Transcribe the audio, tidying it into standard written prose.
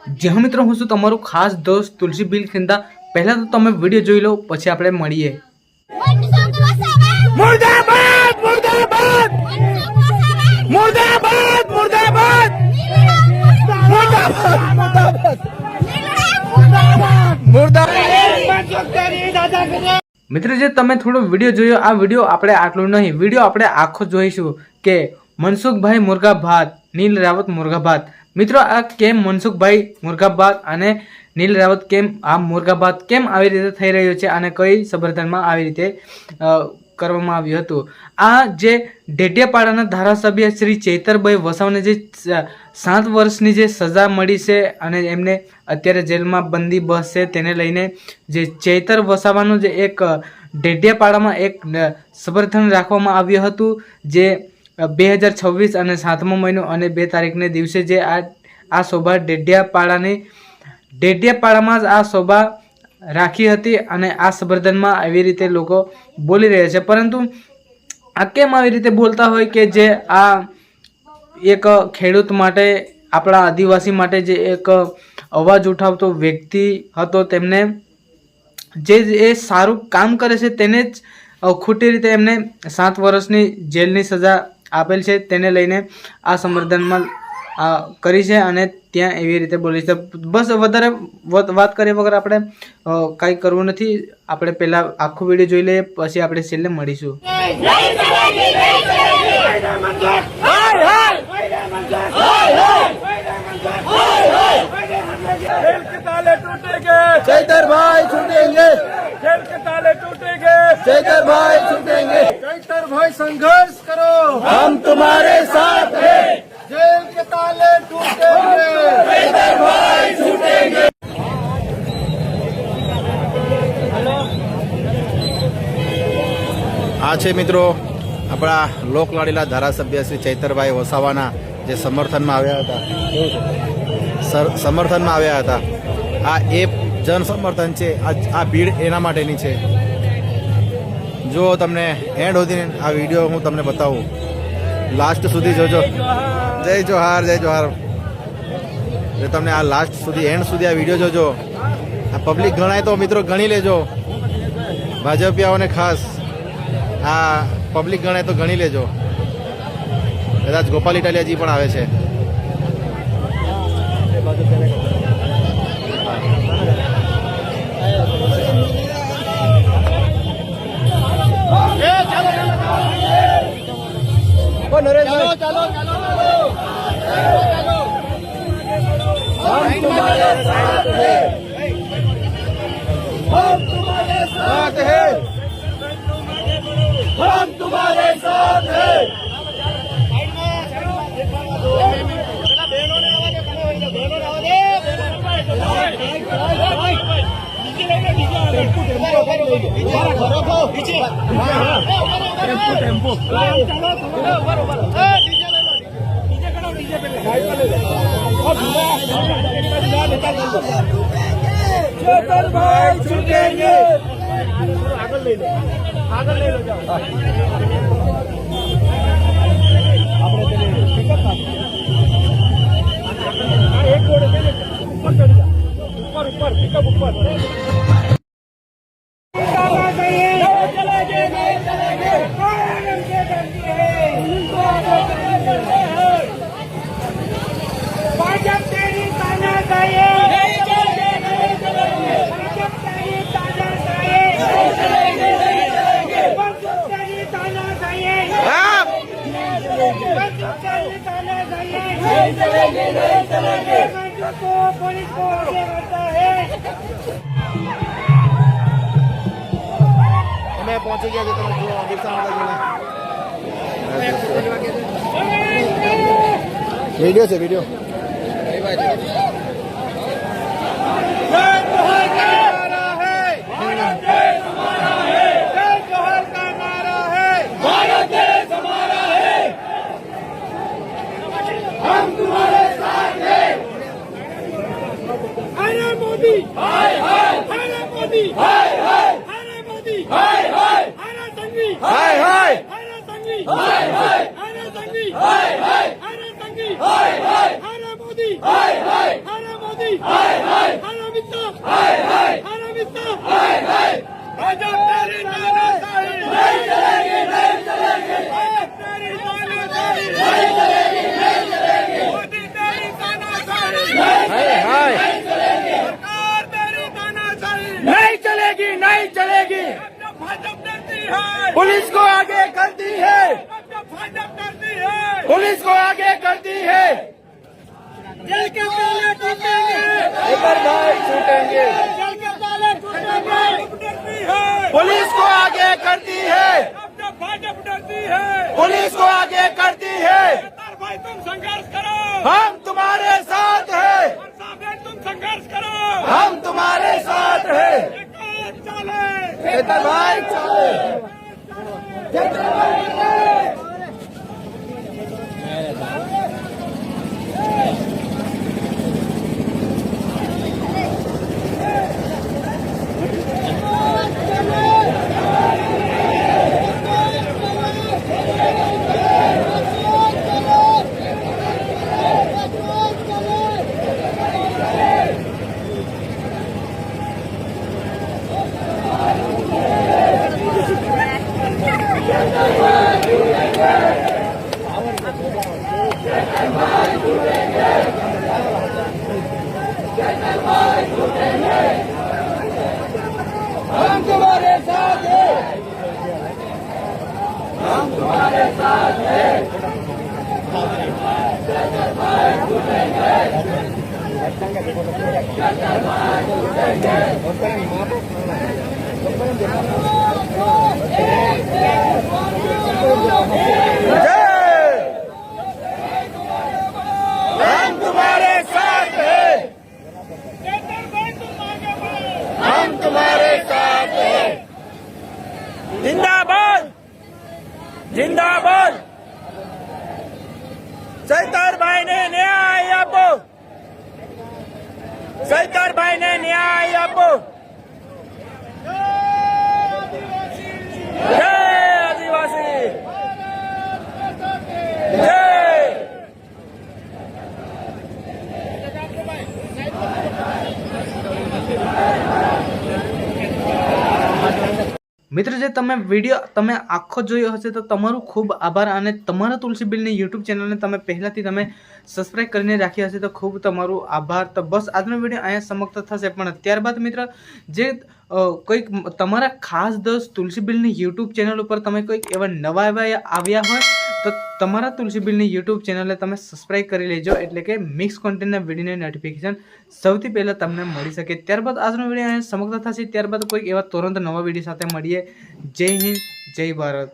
જે હા મિત્રો, હું છું તમારો ખાસ દોસ્ત તુલસી બિલ ખિંદા। પહેલા તો તમે વિડીયો જોઈ લો, પછી આપણે મળીએ। मुर्दाबाद मुर्दाबाद मुर्दाबाद मुर्दाबाद मुर्दाबाद। મિત્ર, જે તમે થોડો વિડીયો જોયો, આ વિડીયો આપણે આટલું નહીં, વિડીયો આપણે આખો જોઈશું કે મનસુખભાઈ મુર્ગાભાત, નીલ રાવત મુર્ગાભાત। મિત્રો, આ કેમ મનસુખભાઈ મુર્ગાભાત અને નીલ રાવત કેમ આ મુર્ગાભાત કેમ આવી રીતે થઈ રહ્યો છે અને કઈ સંબંધમાં આવી રીતે કરવામાં આવ્યું હતું? આ જે ડેડિયાપાડાના ધારાસભ્ય શ્રી ચૈતરભાઈ વસાવાને જે 7 વર્ષની જે સજા મળી છે અને એમને અત્યારે જેલમાં બંદી બસ છે, તેને લઈને જે ચૈતર વસાવાનું જે એક ડેડિયાપાડામાં એક સમર્થન રાખવામાં આવ્યું હતું, જે 2026 અને 7મો મહિનો અને 2 તારીખને દિવસે જે આ શોભા ડેડિયાપાડામાં જ આ શોભા રાખી હતી અને આ સંબર્ધનમાં આવી રીતે લોકો બોલી રહ્યા છે। પરંતુ આ કેમ આવી રીતે બોલતા હોય કે જે આ એક ખેડૂત માટે, આપણા આદિવાસી માટે જે એક અવાજ ઉઠાવતો વ્યક્તિ હતો, તેમને જે એ સારું કામ કરે છે તેને જ ખોટી રીતે એમને 7 વર્ષની જેલની સજા આપેલ છે, તેને લઈને આ સંબર્ધનમાં કરી છે અને ત્યાં એવી રીતે બોલી છે। બસ વધારે વાત કરીએ વગર આપણે કાંઈ કરવું નથી। આપણે પહેલાં આખો વિડીયો જોઈ લઈએ, પછી આપણે છેલ્લે મળીશું। जेल के ताले टूटेंगे, चैतर भाई छूटेंगे। जेल के ताले टूटेंगे, चैतर भाई छूटेंगे। चैतर भाई संघर्ष करो, हम तुम्हारे साथ हैं। जेल के ताले टूटेंगे, चैतर भाई छूटेंगे। આ છે મિત્રો આપણા લોકલાડીલા ધારાસભ્ય શ્રી ચૈતરભાઈ વસાવાના જે સમર્થનમાં આવ્યા હતા। આ એ જન સમર્થન છે, આ ભીડ એના માટેની છે। જો તમને એન્ડ સુધી આ વિડીયો હું તમને બતાવું, લાસ્ટ સુધી જોજો। જય જોહાર, જય જોહાર। જો તમને આ લાસ્ટ સુધી, એન્ડ સુધી આ વિડીયો જોજો। આ પબ્લિક ગણાય તો મિત્રો ગણી લેજો, ભાજપિયાઓને ખાસ આ પબ્લિક ગણાય તો ગણી લેજો। કદાચ ગોપાલ ઇટાલિયાજી પણ આવે છે। चलो हम तुम्हारे साथ हैं, हम तुम्हारे साथ हैं, हम तुम्हारे साथ हैं। चैतर भाई छूटेंगे, आगे ले लो जाओ। एक घोड़े ऊपर चढ़ जा, ऊपर ऊपर पिकअप ऊपर। पुलिस को आगे बढ़ता है। અમે પહોંચી ગયા છે, તમે જુઓ વિડીયો છે, વિડીયો हम तुम्हारे साथ हैं। हरे मोदी, हाय हाय। हरे मोदी, हाय हाय। हरे मोदी, हाय हाय। हरे संगी, हाय हाय। हरे संगी, हाय हाय। हरे संगी, हाय हाय। हरे संगी, हाय हाय। हरे मोदी, हाय हाय। हरे मोदी, हरामिता हरामिता भाजपा तेरी तानाशाही नहीं चलेगी नहीं चलेगी तेरी तानाशाही नहीं चलेगी नहीं चलेगी मोदी तेरी तानाशाही नहीं चलेगी सरकार तेरी तानाशाही नहीं चलेगी नहीं चलेगी भाजपा डरती है पुलिस को आगे करती है भाजपा डरती है पुलिस को आगे करती है जेल के ताले टूटेंगे इधर भाई छूटेंगे जेल के ताले टूटेंगे डरती है पुलिस को आगे करती है भाजपा डरती है पुलिस को आगे करती है भाई तुम संघर्ष करो हम तुम्हारे साथ हैं तुम संघर्ष करो हम तुम्हारे साथ हैं चले भाई चले हम तुम्हारे साथ हैं हम तुम्हारे साथ हैं हम तुम्हारे साथ हैं हम तुम्हारे साथ हैं जिंदाबाद जिंदाबाद સૈતારભાઈ ને ન્યાય આપો સૈતારભાઈ ને ન્યાય આપો જય આદિવાસી જય મિત્રો જે તમે વિડીયો તમે આખો જોયો હશે તો તમારું ખૂબ આભાર અને તમારા તુલસી બિલની યુટ્યુબ ચેનલને તમે પહેલાંથી તમે સબસ્ક્રાઈબ કરીને રાખી હશે તો ખૂબ તમારું આભાર. તો બસ આજનો વિડીયો અહીંયા સમાપ્ત થશે. પણ ત્યારબાદ મિત્ર જે કોઈક તમારા ખાસ દોસ્ત તુલસી બિલની યુટ્યુબ ચેનલ ઉપર તમે કોઈક એવા નવા આવ્યા હોય તો તમારા તુલસી બિલની યુટ્યુબ ચેનલને તમે સબસ્ક્રાઈબ કરી લેજો, એટલે કે મિક્સ કોન્ટેન્ટના વિડીયોની નોટિફિકેશન સૌથી પહેલાં તમને મળી શકે. ત્યારબાદ આજનો વિડીયો અહીંયા સમાપ્ત થશે. ત્યારબાદ કોઈક એવા તુરંત નવા વિડીયો સાથે મળીએ. જય હિન્દ, જય ભારત.